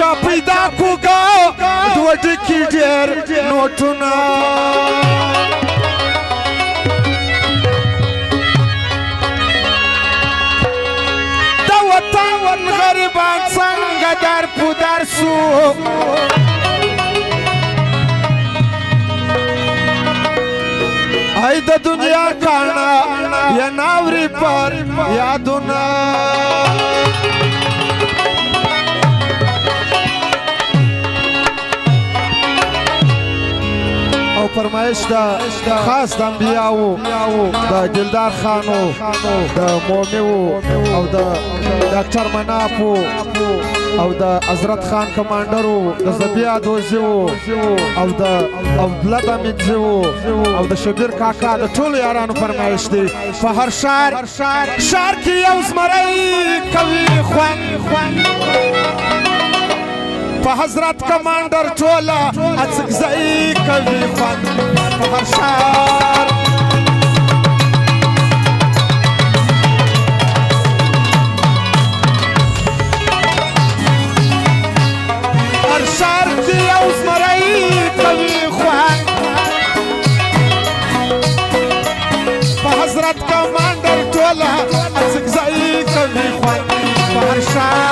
چا پیدا کوگا دو ډکی ډیر نوټونه د وطن غریبان څنګه در پودر سو ای د دنیا کانا یا ناوری پر یادونه او فرمایش دا خاص د انبیاو د دلدار خانو د مومیو او د ډاکټر منافو او د حضرت خان کمانډرو د زبیا دوزیو او د بلد امینزیو او د شبیر کاکا د ټولو یارانو فرمایش دی په هر شار کې یو زمری کوي خوند په حضرت کمانډر ټوله اڅکزۍ کوي خوند په هر شار هر شار کې یو زمری کوي خوند په حضرت کمانډر ټوله اڅکزۍ کوي خوند په هر شار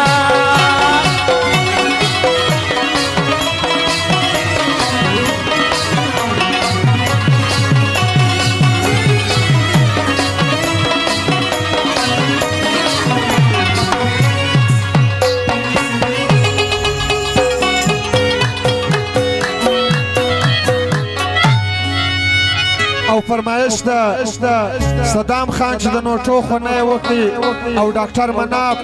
او فرمایش ده صدام خان چې د نوټو خونه یې وکړي او ډاکټر مناف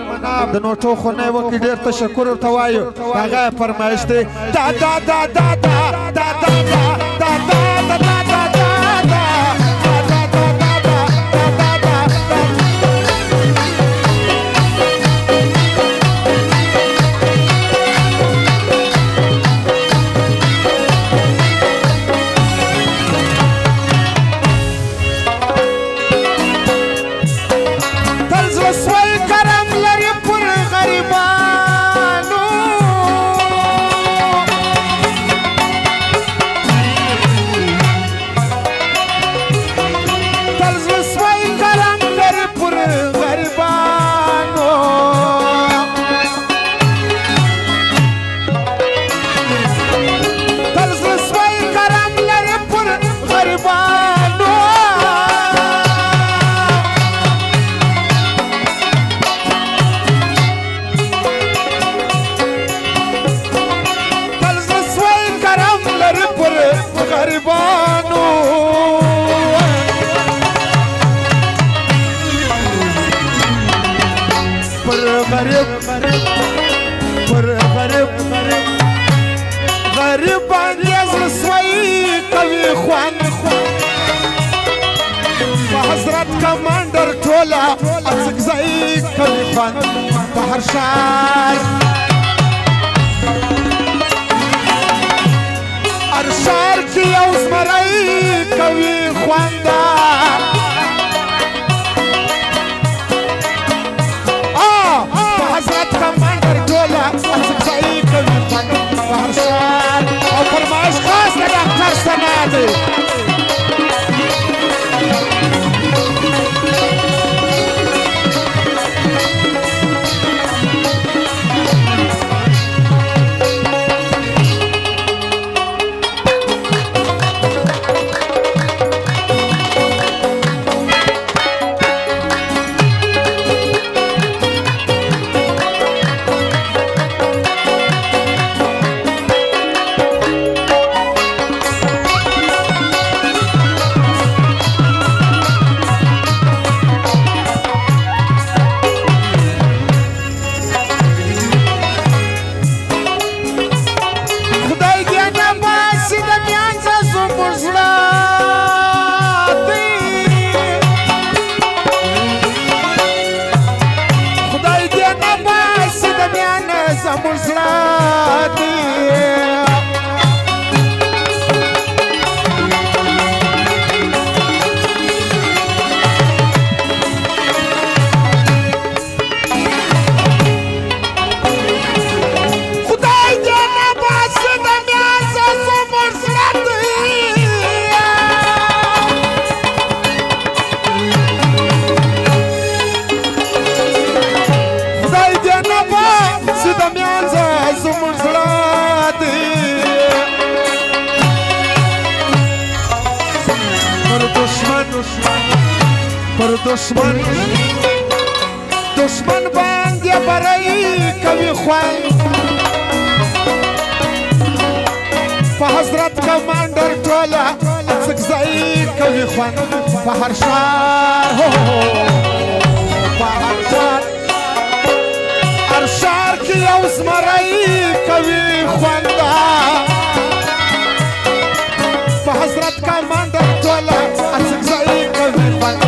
د نوټو خونه یې وکړي ډېر تشکر ورته وایو هغه فرمایش دی دا دا دا دا دا دا دا دا دا دا غریب باندې زړه سوی کوي خوند په حضرت کمانډر ټوله اڅکزۍ کوي خوند په هر شار هر شار کې یو زمری کوي خوند په حضرت کمانډر ټوله اڅکزۍ کوي خوند په هر شار او فرمایش خاص د ډاکټر ثنا دی زموږ زړه دی پر دشمن باندې برای کوي خوان په حضرت کمانډر ټوله سګزای کوي خوان په هر شار په هر شار کې یو زمری کوي خوان په حضرت کمانډر ټوله سګزای کوي خوان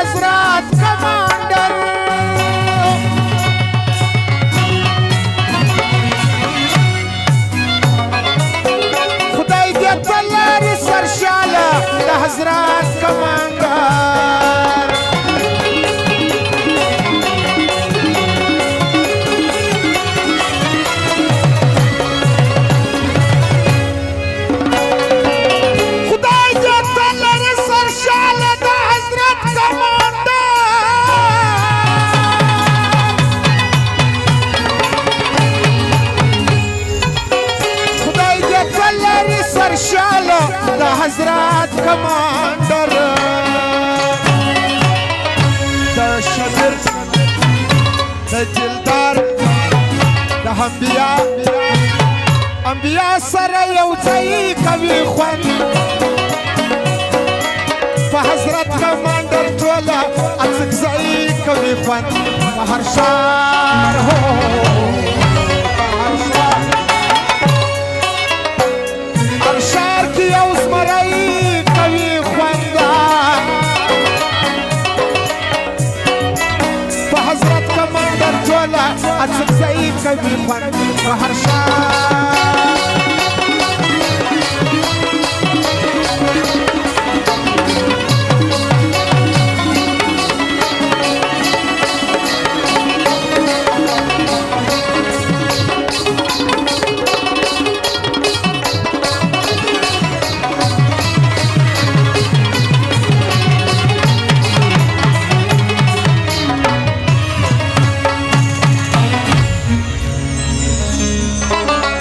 حضرت کمانډر خدای دې تل لري سرشاله د حضرت کمانډر خدای دې تل لري سرشاله د حضرت کمانډر د شمیر د دلدار د انبیا سره یو ځای کوي خوند په حضرت کمانډر ټوله اڅکزای کوي خوند په هر شار اڅکزای کوي خوند په هر شار